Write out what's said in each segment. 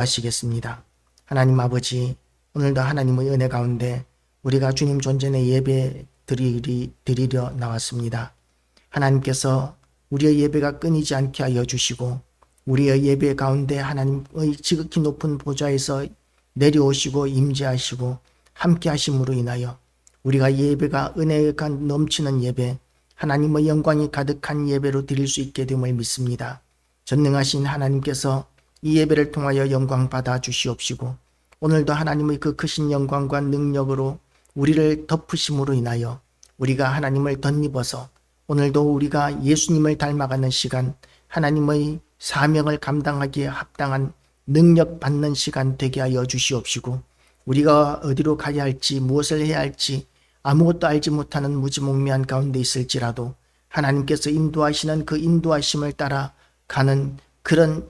하시겠습니다. 하나님 아버지, 오늘도 하나님의 은혜 가운데 우리가 주님 존전에 예배 드리려 나왔습니다. 하나님께서 우리의 예배가 끊이지 않게 하여 주시고 우리의 예배 가운데 하나님의 지극히 높은 보좌에서 내려오시고 임재하시고 함께 하심으로 인하여 우리가 예배가 은혜가 넘치는 예배, 하나님의 영광이 가득한 예배로 드릴 수 있게 됨을 믿습니다. 전능하신 하나님께서 이 예배를 통하여 영광 받아 주시옵시고 오늘도 하나님의 그 크신 영광과 능력으로 우리를 덮으심으로 인하여 우리가 하나님을 덧입어서 오늘도 우리가 예수님을 닮아가는 시간, 하나님의 사명을 감당하기에 합당한 능력 받는 시간 되게 하여 주시옵시고 우리가 어디로 가야 할지 무엇을 해야 할지 아무것도 알지 못하는 무지몽매한 가운데 있을지라도 하나님께서 인도하시는 그 인도하심을 따라 가는 그런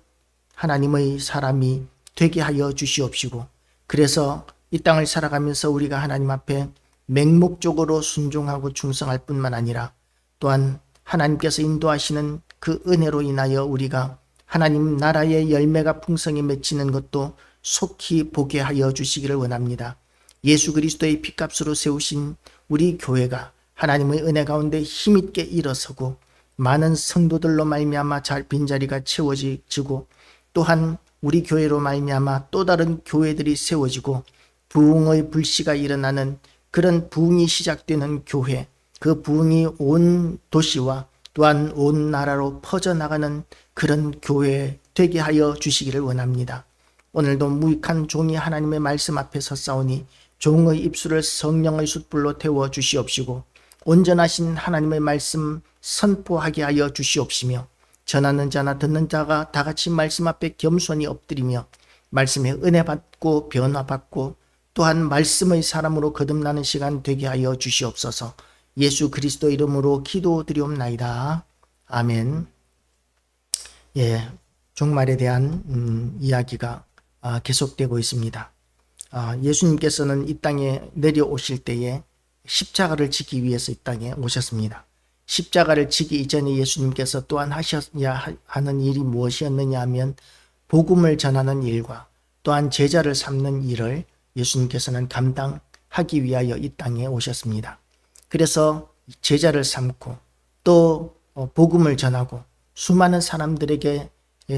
하나님의 사람이 되게 하여 주시옵시고 그래서 이 땅을 살아가면서 우리가 하나님 앞에 맹목적으로 순종하고 충성할 뿐만 아니라 또한 하나님께서 인도하시는 그 은혜로 인하여 우리가 하나님 나라의 열매가 풍성히 맺히는 것도 속히 보게 하여 주시기를 원합니다. 예수 그리스도의 피값으로 세우신 우리 교회가 하나님의 은혜 가운데 힘있게 일어서고 많은 성도들로 말미암아 빈자리가 채워지고 또한 우리 교회로 말미암아 또 다른 교회들이 세워지고 부흥의 불씨가 일어나는 그런 부흥이 시작되는 교회, 그 부흥이 온 도시와 또한 온 나라로 퍼져나가는 그런 교회 되게 하여 주시기를 원합니다. 오늘도 무익한 종이 하나님의 말씀 앞에 섰사오니 종의 입술을 성령의 숯불로 태워 주시옵시고 온전하신 하나님의 말씀 선포하게 하여 주시옵시며 전하는 자나 듣는 자가 다 같이 말씀 앞에 겸손히 엎드리며 말씀에 은혜 받고 변화받고 또한 말씀의 사람으로 거듭나는 시간 되게 하여 주시옵소서. 예수 그리스도 이름으로 기도드리옵나이다. 아멘. 종말에 대한 이야기가 계속되고 있습니다. 예수님께서는 이 땅에 내려오실 때에 십자가를 지기 위해서 이 땅에 오셨습니다. 십자가를 지기 이전에 예수님께서 또한 하셔야 하는 일이 무엇이었느냐 하면 복음을 전하는 일과 또한 제자를 삼는 일을 예수님께서는 감당하기 위하여 이 땅에 오셨습니다. 그래서 제자를 삼고 또 복음을 전하고 수많은 사람들에게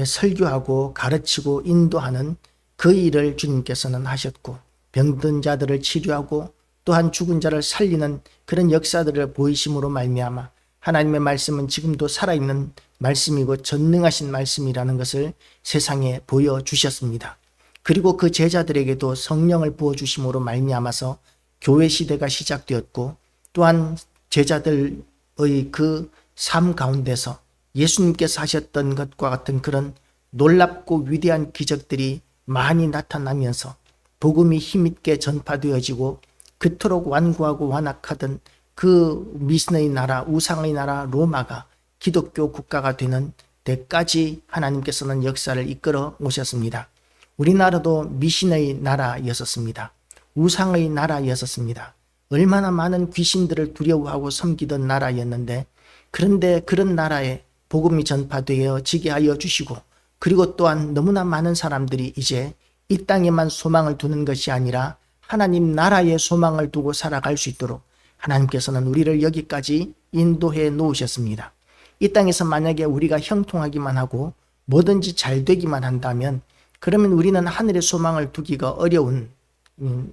설교하고 가르치고 인도하는 그 일을 주님께서는 하셨고 병든 자들을 치료하고 또한 죽은 자를 살리는 그런 역사들을 보이심으로 말미암아 하나님의 말씀은 지금도 살아있는 말씀이고 전능하신 말씀이라는 것을 세상에 보여주셨습니다. 그리고 그 제자들에게도 성령을 부어주심으로 말미암아서 교회 시대가 시작되었고 또한 제자들의 그 삶 가운데서 예수님께서 하셨던 것과 같은 그런 놀랍고 위대한 기적들이 많이 나타나면서 복음이 힘있게 전파되어지고 그토록 완고하고 완악하던 그 미신의 나라, 우상의 나라 로마가 기독교 국가가 되는 데까지 하나님께서는 역사를 이끌어 오셨습니다. 우리나라도 미신의 나라였었습니다. 우상의 나라였었습니다. 얼마나 많은 귀신들을 두려워하고 섬기던 나라였는데 그런데 그런 나라에 복음이 전파되어지게 하여 주시고 그리고 또한 너무나 많은 사람들이 이제 이 땅에만 소망을 두는 것이 아니라 하나님 나라에 소망을 두고 살아갈 수 있도록 하나님께서는 우리를 여기까지 인도해 놓으셨습니다. 이 땅에서 만약에 우리가 형통하기만 하고 뭐든지 잘 되기만 한다면 그러면 우리는 하늘의 소망을 두기가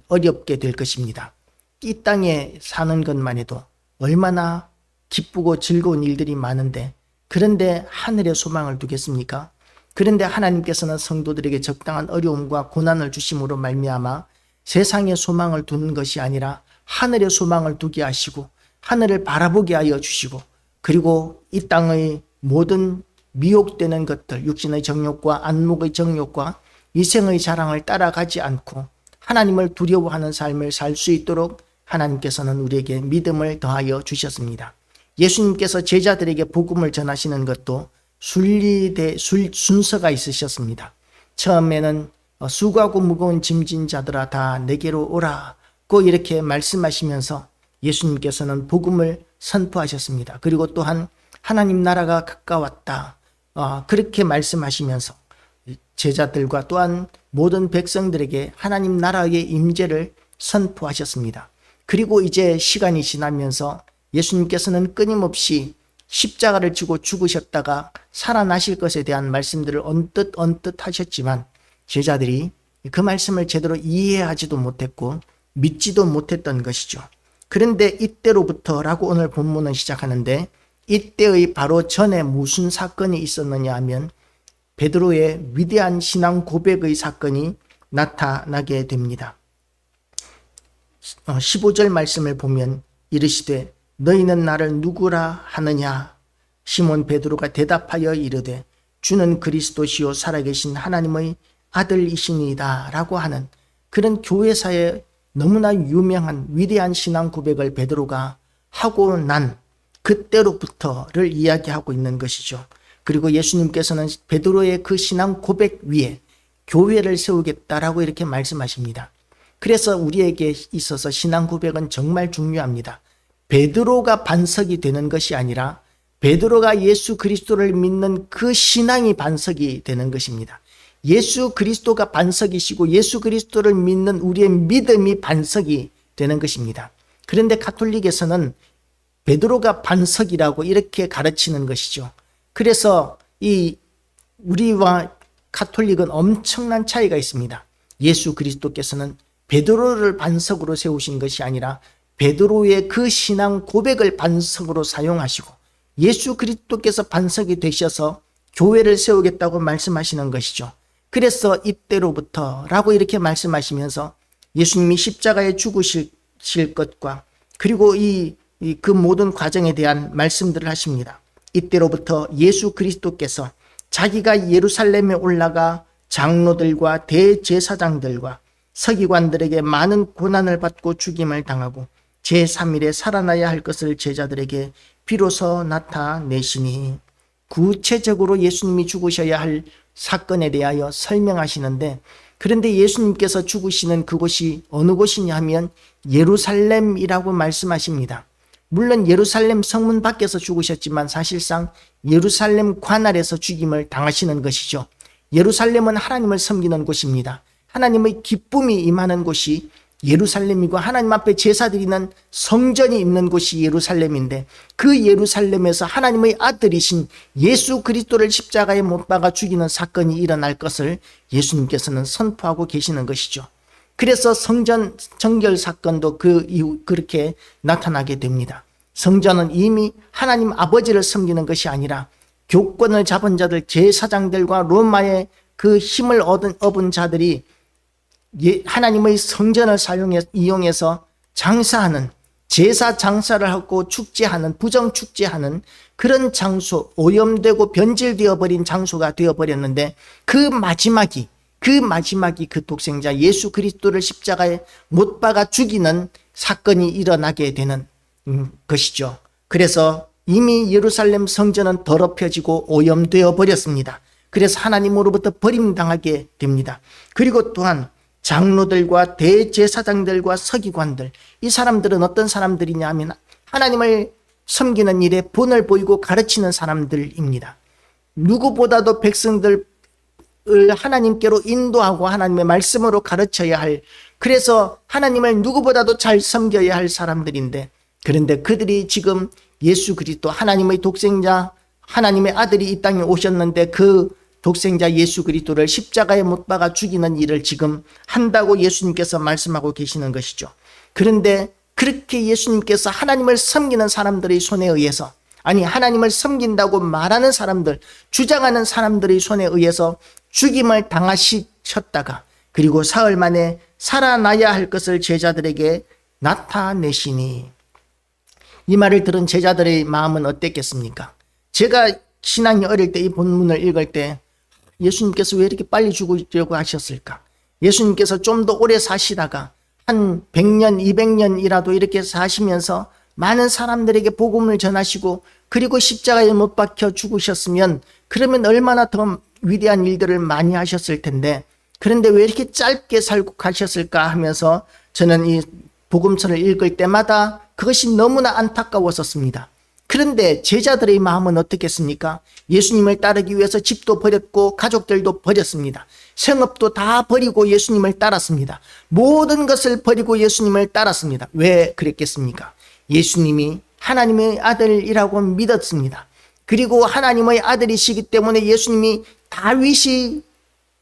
어렵게 될 것입니다. 이 땅에 사는 것만 해도 얼마나 기쁘고 즐거운 일들이 많은데 그런데 하늘의 소망을 두겠습니까? 그런데 하나님께서는 성도들에게 적당한 어려움과 고난을 주심으로 말미암아 세상의 소망을 두는 것이 아니라 하늘의 소망을 두게 하시고 하늘을 바라보게 하여 주시고 그리고 이 땅의 모든 미혹되는 것들, 육신의 정욕과 안목의 정욕과 이생의 자랑을 따라가지 않고 하나님을 두려워하는 삶을 살 수 있도록 하나님께서는 우리에게 믿음을 더하여 주셨습니다. 예수님께서 제자들에게 복음을 전하시는 것도 순서가 있으셨습니다. 처음에는 수고하고 무거운 짐진 자들아 다 내게로 오라고 이렇게 말씀하시면서 예수님께서는 복음을 선포하셨습니다. 그리고 또한 하나님 나라가 가까웠다 그렇게 말씀하시면서 제자들과 또한 모든 백성들에게 하나님 나라의 임재를 선포하셨습니다. 그리고 이제 시간이 지나면서 예수님께서는 끊임없이 십자가를 지고 죽으셨다가 살아나실 것에 대한 말씀들을 언뜻 하셨지만 제자들이 그 말씀을 제대로 이해하지도 못했고 믿지도 못했던 것이죠. 그런데 이때로부터라고 오늘 본문은 시작하는데 이때의 바로 전에 무슨 사건이 있었느냐 하면 베드로의 위대한 신앙 고백의 사건이 나타나게 됩니다. 15절 말씀을 보면 이르시되 너희는 나를 누구라 하느냐? 시몬 베드로가 대답하여 이르되 주는 그리스도시요 살아계신 하나님의 아들이시니이다 라고 하는 그런 교회사에 너무나 유명한 위대한 신앙 고백을 베드로가 하고 난 그때로부터를 이야기하고 있는 것이죠. 그리고 예수님께서는 베드로의 그 신앙 고백 위에 교회를 세우겠다라고 이렇게 말씀하십니다. 그래서 우리에게 있어서 신앙 고백은 정말 중요합니다. 베드로가 반석이 되는 것이 아니라 베드로가 예수 그리스도를 믿는 그 신앙이 반석이 되는 것입니다. 예수 그리스도가 반석이시고 예수 그리스도를 믿는 우리의 믿음이 반석이 되는 것입니다. 그런데 가톨릭에서는 베드로가 반석이라고 이렇게 가르치는 것이죠. 그래서 우리와 가톨릭은 엄청난 차이가 있습니다. 예수 그리스도께서는 베드로를 반석으로 세우신 것이 아니라 베드로의 그 신앙 고백을 반석으로 사용하시고 예수 그리스도께서 반석이 되셔서 교회를 세우겠다고 말씀하시는 것이죠. 그래서 이때로부터라고 이렇게 말씀하시면서 예수님이 십자가에 죽으실 것과 그리고 그 모든 과정에 대한 말씀들을 하십니다. 이때로부터 예수 그리스도께서 자기가 예루살렘에 올라가 장로들과 대제사장들과 서기관들에게 많은 고난을 받고 죽임을 당하고 제3일에 살아나야 할 것을 제자들에게 비로소 나타내시니 구체적으로 예수님이 죽으셔야 할 사건에 대하여 설명하시는데 그런데 예수님께서 죽으시는 그곳이 어느 곳이냐 하면 예루살렘이라고 말씀하십니다. 물론 예루살렘 성문 밖에서 죽으셨지만 사실상 예루살렘 관할에서 죽임을 당하시는 것이죠. 예루살렘은 하나님을 섬기는 곳입니다. 하나님의 기쁨이 임하는 곳이 예루살렘이고 하나님 앞에 제사 드리는 성전이 있는 곳이 예루살렘인데 그 예루살렘에서 하나님의 아들이신 예수 그리스도를 십자가에 못 박아 죽이는 사건이 일어날 것을 예수님께서는 선포하고 계시는 것이죠. 그래서 성전 정결 사건도 그렇게 나타나게 됩니다. 성전은 이미 하나님 아버지를 섬기는 것이 아니라 교권을 잡은 자들, 제사장들과 로마의 그 힘을 얻은 자들이 하나님의 성전을 이용해서 장사하는 제사 장사를 하고 축제하는 부정 축제하는 그런 장소, 오염되고 변질되어 버린 장소가 되어 버렸는데 그 마지막이 그 독생자 예수 그리스도를 십자가에 못 박아 죽이는 사건이 일어나게 되는 것이죠. 그래서 이미 예루살렘 성전은 더럽혀지고 오염되어 버렸습니다. 그래서 하나님으로부터 버림당하게 됩니다. 그리고 또한 장로들과 대제사장들과 서기관들, 이 사람들은 어떤 사람들이냐 하면 하나님을 섬기는 일에 본을 보이고 가르치는 사람들입니다. 누구보다도 백성들을 하나님께로 인도하고 하나님의 말씀으로 가르쳐야 할, 그래서 하나님을 누구보다도 잘 섬겨야 할 사람들인데, 그런데 그들이 지금 예수 그리스도 하나님의 독생자 하나님의 아들이 이 땅에 오셨는데 그 독생자 예수 그리스도를 십자가에 못 박아 죽이는 일을 지금 한다고 예수님께서 말씀하고 계시는 것이죠. 그런데 그렇게 예수님께서 하나님을 섬기는 사람들의 손에 의해서, 아니 하나님을 섬긴다고 말하는 사람들, 주장하는 사람들의 손에 의해서 죽임을 당하셨다가 그리고 사흘 만에 살아나야 할 것을 제자들에게 나타내시니, 이 말을 들은 제자들의 마음은 어땠겠습니까? 제가 신앙이 어릴 때 이 본문을 읽을 때 예수님께서 왜 이렇게 빨리 죽으려고 하셨을까? 예수님께서 좀 더 오래 사시다가 한 100년, 200년이라도 이렇게 사시면서 많은 사람들에게 복음을 전하시고 그리고 십자가에 못 박혀 죽으셨으면 그러면 얼마나 더 위대한 일들을 많이 하셨을 텐데, 그런데 왜 이렇게 짧게 살고 가셨을까 하면서 저는 이 복음서를 읽을 때마다 그것이 너무나 안타까웠었습니다. 그런데 제자들의 마음은 어떻겠습니까? 예수님을 따르기 위해서 집도 버렸고 가족들도 버렸습니다. 생업도 다 버리고 예수님을 따랐습니다. 모든 것을 버리고 예수님을 따랐습니다. 왜 그랬겠습니까? 예수님이 하나님의 아들이라고 믿었습니다. 그리고 하나님의 아들이시기 때문에 예수님이 다윗이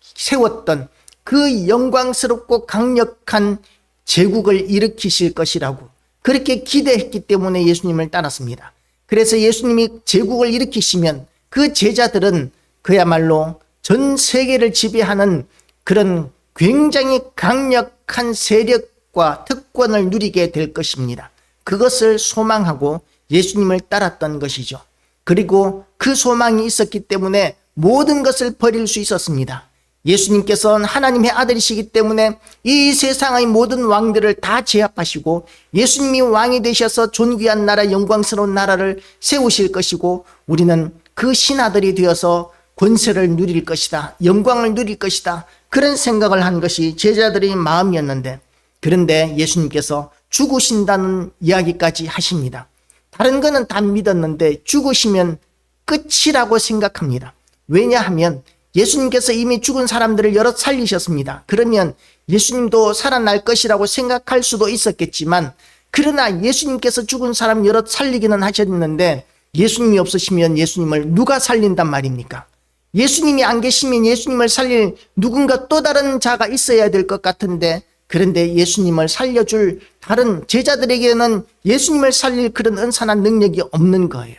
세웠던 그 영광스럽고 강력한 제국을 일으키실 것이라고 그렇게 기대했기 때문에 예수님을 따랐습니다. 그래서 예수님이 제국을 일으키시면 그 제자들은 그야말로 전 세계를 지배하는 그런 굉장히 강력한 세력과 특권을 누리게 될 것입니다. 그것을 소망하고 예수님을 따랐던 것이죠. 그리고 그 소망이 있었기 때문에 모든 것을 버릴 수 있었습니다. 예수님께서는 하나님의 아들이시기 때문에 이 세상의 모든 왕들을 다 제압하시고 예수님이 왕이 되셔서 존귀한 나라, 영광스러운 나라를 세우실 것이고 우리는 그 신하들이 되어서 권세를 누릴 것이다, 영광을 누릴 것이다, 그런 생각을 한 것이 제자들의 마음이었는데, 그런데 예수님께서 죽으신다는 이야기까지 하십니다. 다른 거는 다 믿었는데 죽으시면 끝이라고 생각합니다. 왜냐하면 예수님께서 이미 죽은 사람들을 여럿 살리셨습니다. 그러면 예수님도 살아날 것이라고 생각할 수도 있었겠지만, 그러나 예수님께서 죽은 사람 여럿 살리기는 하셨는데 예수님이 없으시면 예수님을 누가 살린단 말입니까? 예수님이 안 계시면 예수님을 살릴 누군가 또 다른 자가 있어야 될 것 같은데, 그런데 예수님을 살려줄 다른 제자들에게는 예수님을 살릴 그런 은사나 능력이 없는 거예요.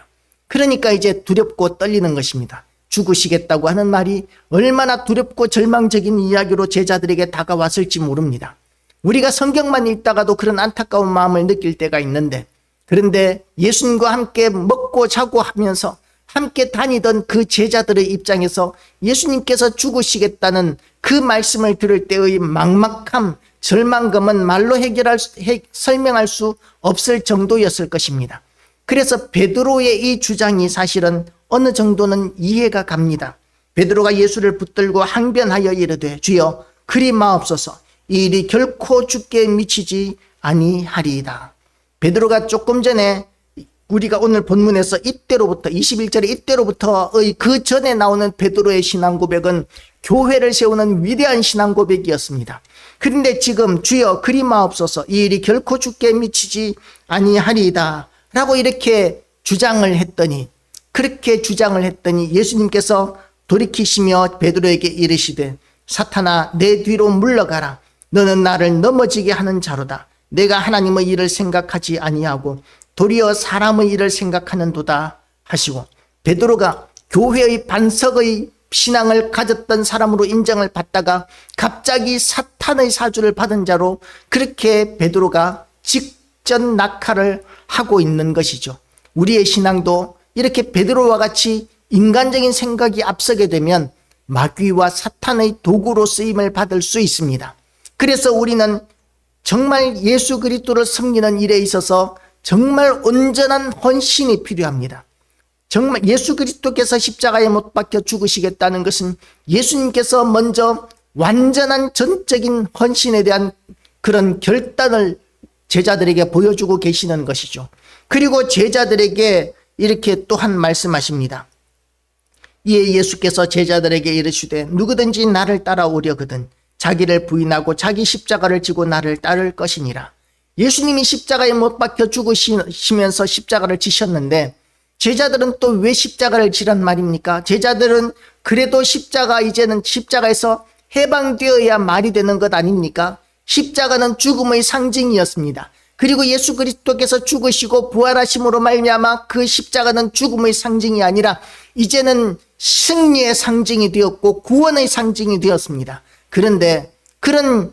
그러니까 이제 두렵고 떨리는 것입니다. 죽으시겠다고 하는 말이 얼마나 두렵고 절망적인 이야기로 제자들에게 다가왔을지 모릅니다. 우리가 성경만 읽다가도 그런 안타까운 마음을 느낄 때가 있는데, 그런데 예수님과 함께 먹고 자고 하면서 함께 다니던 그 제자들의 입장에서 예수님께서 죽으시겠다는 그 말씀을 들을 때의 막막함, 절망감은 말로 설명할 수 없을 정도였을 것입니다. 그래서 베드로의 이 주장이 사실은 어느 정도는 이해가 갑니다. 베드로가 예수를 붙들고 항변하여 이르되 주여 그리 마옵소서, 이 일이 결코 주께 미치지 아니하리이다. 베드로가 조금 전에 우리가 오늘 본문에서 이때로부터 21절에 이때로부터의 그 전에 나오는 베드로의 신앙 고백은 교회를 세우는 위대한 신앙 고백이었습니다. 그런데 지금 주여 그리 마옵소서, 이 일이 결코 주께 미치지 아니하리이다 라고 이렇게 그렇게 주장을 했더니 예수님께서 돌이키시며 베드로에게 이르시되 사탄아 내 뒤로 물러가라, 너는 나를 넘어지게 하는 자로다. 내가 하나님의 일을 생각하지 아니하고 도리어 사람의 일을 생각하는도다 하시고, 베드로가 교회의 반석의 신앙을 가졌던 사람으로 인정을 받다가 갑자기 사탄의 사주를 받은 자로 그렇게 베드로가 직전 낙하를 하고 있는 것이죠. 우리의 신앙도 이렇게 베드로와 같이 인간적인 생각이 앞서게 되면 마귀와 사탄의 도구로 쓰임을 받을 수 있습니다. 그래서 우리는 정말 예수 그리스도를 섬기는 일에 있어서 정말 온전한 헌신이 필요합니다. 정말 예수 그리스도께서 십자가에 못 박혀 죽으시겠다는 것은 예수님께서 먼저 완전한 전적인 헌신에 대한 그런 결단을 제자들에게 보여주고 계시는 것이죠. 그리고 제자들에게 이렇게 또한 말씀하십니다. 이에 예수께서 제자들에게 이르시되 누구든지 나를 따라오려거든 자기를 부인하고 자기 십자가를 지고 나를 따를 것이니라. 예수님이 십자가에 못 박혀 죽으시면서 십자가를 지셨는데 제자들은 또 왜 십자가를 지란 말입니까? 제자들은 그래도 이제는 십자가에서 해방되어야 말이 되는 것 아닙니까? 십자가는 죽음의 상징이었습니다. 그리고 예수 그리스도께서 죽으시고 부활하심으로 말미암아 그 십자가는 죽음의 상징이 아니라 이제는 승리의 상징이 되었고 구원의 상징이 되었습니다. 그런데 그런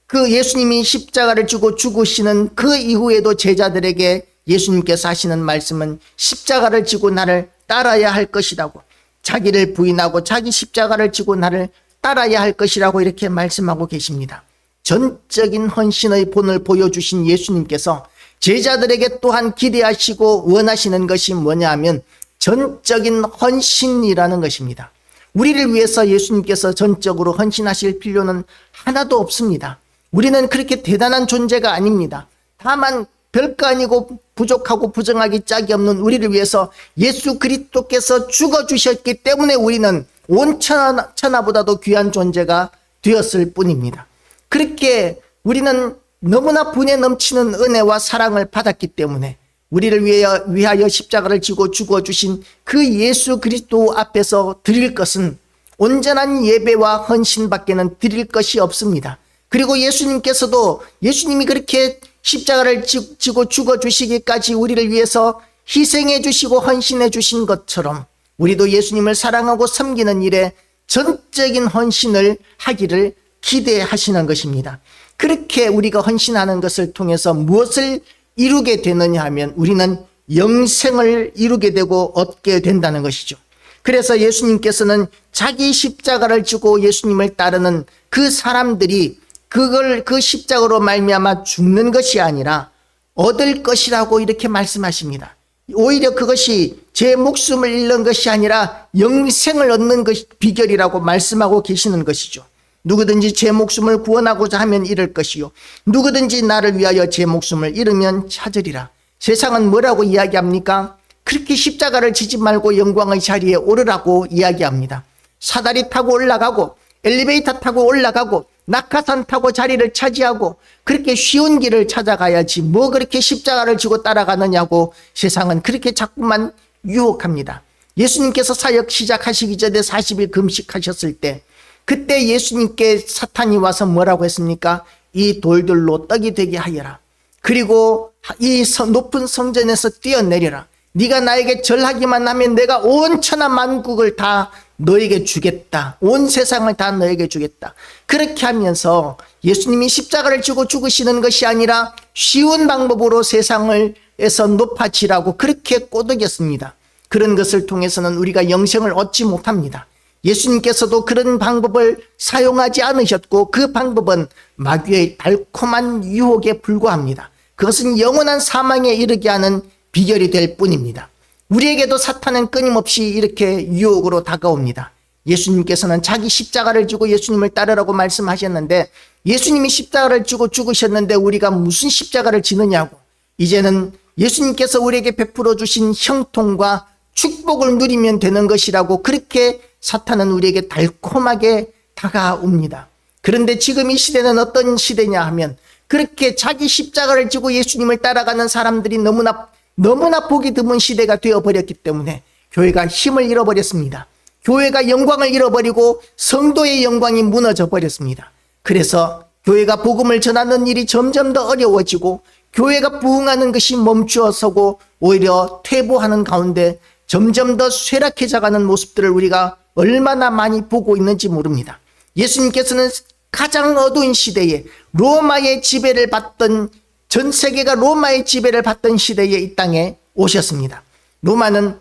그 예수님이 십자가를 지고 죽으시는 그 이후에도 제자들에게 예수님께서 하시는 말씀은 십자가를 지고 나를 따라야 할 것이라고, 자기를 부인하고 자기 십자가를 지고 나를 따라야 할 것이라고 이렇게 말씀하고 계십니다. 전적인 헌신의 본을 보여주신 예수님께서 제자들에게 또한 기대하시고 원하시는 것이 뭐냐 하면 전적인 헌신이라는 것입니다. 우리를 위해서 예수님께서 전적으로 헌신하실 필요는 하나도 없습니다. 우리는 그렇게 대단한 존재가 아닙니다. 다만 별거 아니고 부족하고 부정하기 짝이 없는 우리를 위해서 예수 그리스도께서 죽어주셨기 때문에 우리는 온 천하보다도 귀한 존재가 되었을 뿐입니다. 그렇게 우리는 너무나 분에 넘치는 은혜와 사랑을 받았기 때문에 우리를 위하여 십자가를 지고 죽어주신 그 예수 그리스도 앞에서 드릴 것은 온전한 예배와 헌신밖에는 드릴 것이 없습니다. 그리고 예수님께서도 예수님이 그렇게 십자가를 지고 죽어주시기까지 우리를 위해서 희생해 주시고 헌신해 주신 것처럼 우리도 예수님을 사랑하고 섬기는 일에 전적인 헌신을 하기를 기대하시는 것입니다. 그렇게 우리가 헌신하는 것을 통해서 무엇을 이루게 되느냐 하면 우리는 영생을 이루게 되고 얻게 된다는 것이죠. 그래서 예수님께서는 자기 십자가를 지고 예수님을 따르는 그 사람들이 그 십자가로 말미암아 죽는 것이 아니라 얻을 것이라고 이렇게 말씀하십니다. 오히려 그것이 제 목숨을 잃는 것이 아니라 영생을 얻는 것이 비결이라고 말씀하고 계시는 것이죠. 누구든지 제 목숨을 구원하고자 하면 잃을 것이요 누구든지 나를 위하여 제 목숨을 잃으면 찾으리라. 세상은 뭐라고 이야기합니까? 그렇게 십자가를 지지 말고 영광의 자리에 오르라고 이야기합니다. 사다리 타고 올라가고 엘리베이터 타고 올라가고 낙하산 타고 자리를 차지하고 그렇게 쉬운 길을 찾아가야지 뭐 그렇게 십자가를 지고 따라가느냐고 세상은 그렇게 자꾸만 유혹합니다. 예수님께서 사역 시작하시기 전에 40일 금식하셨을 때 그때 예수님께 사탄이 와서 뭐라고 했습니까? 이 돌들로 떡이 되게 하여라. 그리고 이 높은 성전에서 뛰어내려라. 네가 나에게 절하기만 하면 내가 온 천하 만국을 다 너에게 주겠다. 온 세상을 다 너에게 주겠다. 그렇게 하면서 예수님이 십자가를 지고 죽으시는 것이 아니라 쉬운 방법으로 세상에서 높아지라고 그렇게 꼬드겼습니다. 그런 것을 통해서는 우리가 영생을 얻지 못합니다. 예수님께서도 그런 방법을 사용하지 않으셨고 그 방법은 마귀의 달콤한 유혹에 불과합니다. 그것은 영원한 사망에 이르게 하는 비결이 될 뿐입니다. 우리에게도 사탄은 끊임없이 이렇게 유혹으로 다가옵니다. 예수님께서는 자기 십자가를 지고 예수님을 따르라고 말씀하셨는데 예수님이 십자가를 지고 죽으셨는데 우리가 무슨 십자가를 지느냐고 이제는 예수님께서 우리에게 베풀어 주신 형통과 축복을 누리면 되는 것이라고 그렇게 사탄은 우리에게 달콤하게 다가옵니다. 그런데 지금 이 시대는 어떤 시대냐 하면 그렇게 자기 십자가를 지고 예수님을 따라가는 사람들이 너무나 보기 드문 시대가 되어버렸기 때문에 교회가 힘을 잃어버렸습니다. 교회가 영광을 잃어버리고 성도의 영광이 무너져 버렸습니다. 그래서 교회가 복음을 전하는 일이 점점 더 어려워지고 교회가 부흥하는 것이 멈추어서고 오히려 퇴보하는 가운데 점점 더 쇠락해져가는 모습들을 우리가 얼마나 많이 보고 있는지 모릅니다. 예수님께서는 가장 어두운 시대에 로마의 지배를 받던 전 세계가 로마의 지배를 받던 시대에 이 땅에 오셨습니다. 로마는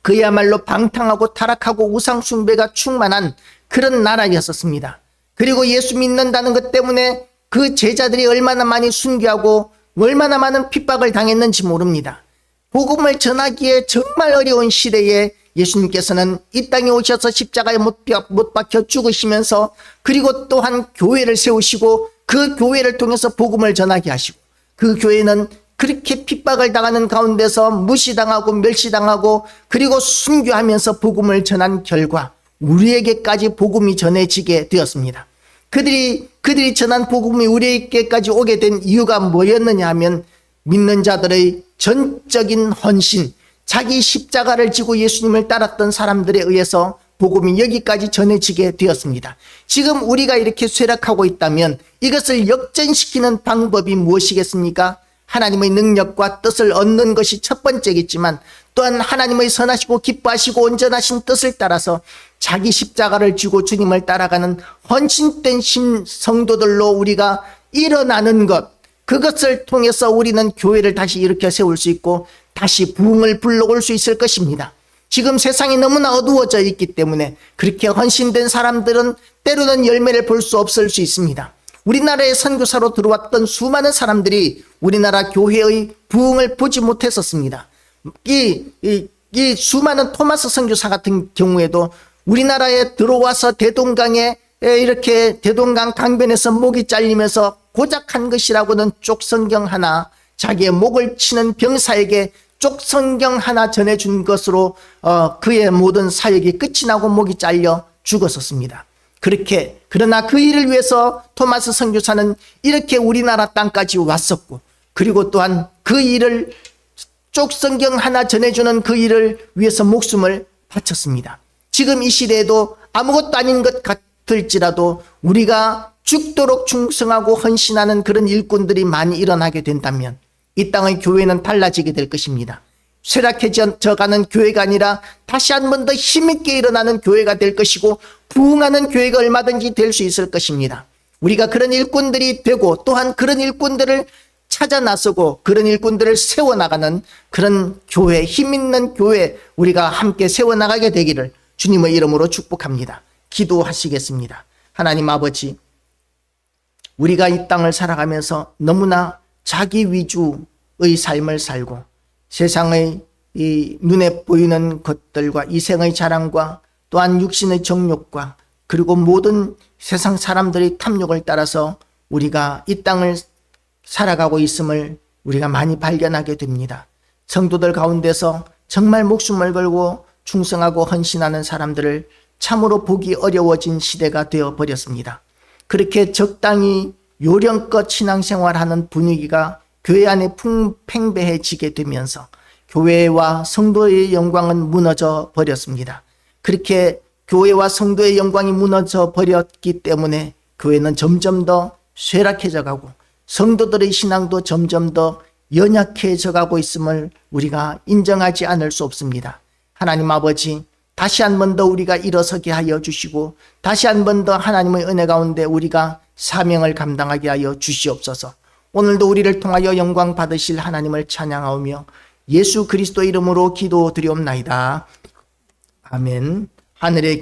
그야말로 방탕하고 타락하고 우상숭배가 충만한 그런 나라였었습니다. 그리고 예수 믿는다는 것 때문에 그 제자들이 얼마나 많이 순교하고 얼마나 많은 핍박을 당했는지 모릅니다. 복음을 전하기에 정말 어려운 시대에 예수님께서는 이 땅에 오셔서 십자가에 못 박혀 죽으시면서 그리고 또한 교회를 세우시고 그 교회를 통해서 복음을 전하게 하시고 그 교회는 그렇게 핍박을 당하는 가운데서 무시당하고 멸시당하고 그리고 순교하면서 복음을 전한 결과 우리에게까지 복음이 전해지게 되었습니다. 그들이 전한 복음이 우리에게까지 오게 된 이유가 뭐였느냐 하면 믿는 자들의 전적인 헌신, 자기 십자가를 지고 예수님을 따랐던 사람들에 의해서 복음이 여기까지 전해지게 되었습니다. 지금 우리가 이렇게 쇠락하고 있다면 이것을 역전시키는 방법이 무엇이겠습니까? 하나님의 능력과 뜻을 얻는 것이 첫 번째겠지만 또한 하나님의 선하시고 기뻐하시고 온전하신 뜻을 따라서 자기 십자가를 지고 주님을 따라가는 헌신된 성도들로 우리가 일어나는 것, 그것을 통해서 우리는 교회를 다시 일으켜 세울 수 있고 다시 부흥을 불러올 수 있을 것입니다. 지금 세상이 너무나 어두워져 있기 때문에 그렇게 헌신된 사람들은 때로는 열매를 볼 수 없을 수 있습니다. 우리나라에 선교사로 들어왔던 수많은 사람들이 우리나라 교회의 부흥을 보지 못했었습니다. 이 수많은 토마스 선교사 같은 경우에도 우리나라에 들어와서 대동강에 이렇게 대동강 강변에서 목이 잘리면서 고작한 것이라고는 쪽 성경 하나 자기의 목을 치는 병사에게 쪽 성경 하나 전해준 것으로 그의 모든 사역이 끝이 나고 목이 잘려 죽었었습니다. 그렇게 그러나 그 일을 위해서 토마스 선교사는 이렇게 우리나라 땅까지 왔었고, 그리고 또한 그 일을 쪽 성경 하나 전해주는 그 일을 위해서 목숨을 바쳤습니다. 지금 이 시대에도 아무것도 아닌 것 같을지라도 우리가 죽도록 충성하고 헌신하는 그런 일꾼들이 많이 일어나게 된다면 이 땅의 교회는 달라지게 될 것입니다. 쇠락해져가는 교회가 아니라 다시 한 번 더 힘있게 일어나는 교회가 될 것이고, 부흥하는 교회가 얼마든지 될 수 있을 것입니다. 우리가 그런 일꾼들이 되고, 또한 그런 일꾼들을 찾아 나서고 그런 일꾼들을 세워나가는 그런 교회, 힘있는 교회 우리가 함께 세워나가게 되기를 주님의 이름으로 축복합니다. 기도하시겠습니다. 하나님 아버지, 우리가 이 땅을 살아가면서 너무나 자기 위주의 삶을 살고 세상의 이 눈에 보이는 것들과 이생의 자랑과 또한 육신의 정욕과 그리고 모든 세상 사람들의 탐욕을 따라서 우리가 이 땅을 살아가고 있음을 우리가 많이 발견하게 됩니다. 성도들 가운데서 정말 목숨을 걸고 충성하고 헌신하는 사람들을 참으로 보기 어려워진 시대가 되어버렸습니다. 그렇게 적당히 요령껏 신앙생활하는 분위기가 교회 안에 팽배해지게 되면서 교회와 성도의 영광은 무너져 버렸습니다. 그렇게 교회와 성도의 영광이 무너져 버렸기 때문에 교회는 점점 더 쇠락해져 가고 성도들의 신앙도 점점 더 연약해져 가고 있음을 우리가 인정하지 않을 수 없습니다. 하나님 아버지, 다시 한 번 더 우리가 일어서게 하여 주시고 다시 한 번 더 하나님의 은혜 가운데 우리가 사명을 감당하게 하여 주시옵소서. 오늘도 우리를 통하여 영광 받으실 하나님을 찬양하오며 예수 그리스도 이름으로 기도드리옵나이다. 아멘. 하늘에